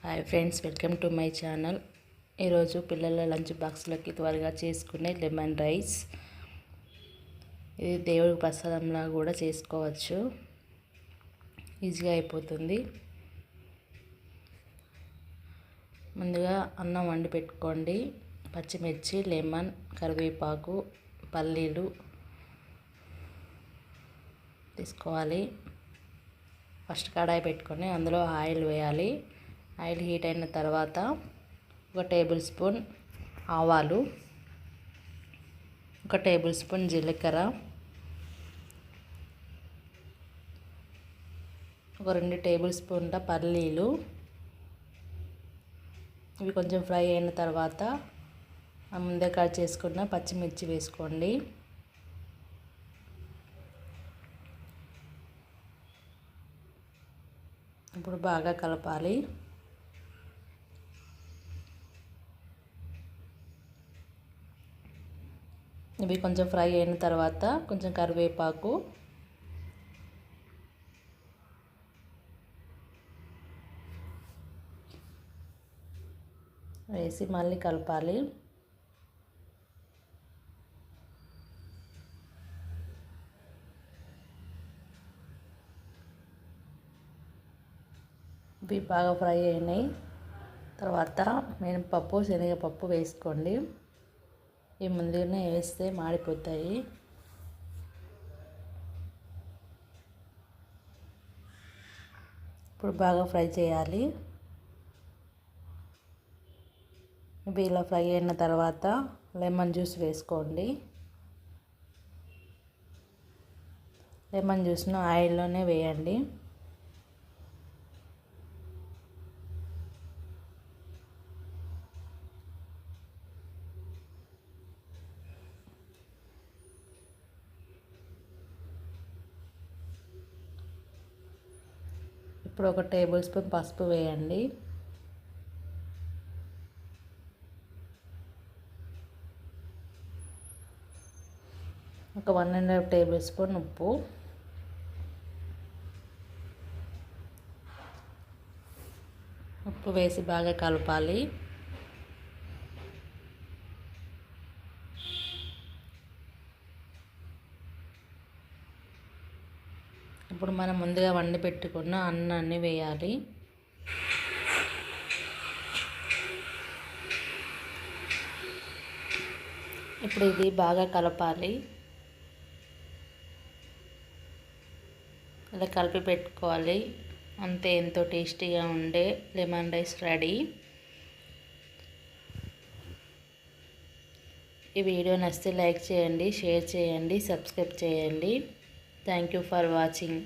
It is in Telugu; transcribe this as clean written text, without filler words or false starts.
Hi friends, welcome to my channel. ఈరోజు పిల్లల లంచ్ బాక్స్లోకి త్వరగా చేసుకునే లెమన్ రైస్. ఇది దేవుడి ప్రసాదంలా కూడా చేసుకోవచ్చు, ఈజీగా అయిపోతుంది. ముందుగా అన్నం వండి పెట్టుకోండి. పచ్చిమిర్చి, లెమన్, కరివేపాకు, పల్లీలు తీసుకోవాలి. ఫస్ట్ కడాయి పెట్టుకొని అందులో ఆయిల్ వేయాలి. ఆయిల్ హీట్ అయిన తర్వాత 1 టేబుల్ స్పూన్ ఆవాలు, 1 టేబుల్ స్పూన్ జీలకర్ర, 2 టేబుల్ స్పూన్ల పల్లీలు. ఇవి కొంచెం ఫ్రై అయిన తర్వాత ముందే కట్ చేసుకున్న పచ్చిమిర్చి వేసుకోండి. ఇప్పుడు బాగా కలపాలి. ఇవి కొంచెం ఫ్రై అయిన తర్వాత కొంచెం కరివేపాకు, వేసి మళ్ళీ కలపాలి. ఇవి బాగా ఫ్రై అయినాయి తర్వాత మినపప్పు, శనగపప్పు వేసుకోండి. ఈ ముందుగానే వేస్తే మాడిపోతాయి. ఇప్పుడు బాగా ఫ్రై చేయాలి. ఇవి ఇలా ఫ్రై అయిన తర్వాత లెమన్ జ్యూస్ వేసుకోండి. లెమన్ జ్యూస్ను ఆయిల్లోనే వేయండి. ఇప్పుడు 1 టేబుల్ స్పూన్ పసుపు వేయండి. ఒక 1½ టేబుల్ స్పూన్ ఉప్పు, ఉప్పు వేసి బాగా కలపాలి. ఇప్పుడు మనం ముందుగా వండి పెట్టుకున్న అన్నాన్ని వేయాలి. ఇప్పుడు ఇది బాగా కలపాలి. ఇలా కలిపి పెట్టుకోవాలి. అంతే, ఎంతో టేస్టీగా ఉండే లెమన్ రైస్ రెడీ. ఈ వీడియో నచ్చితే లైక్ చేయండి, షేర్ చేయండి, సబ్స్క్రైబ్ చేయండి. Thank you for watching.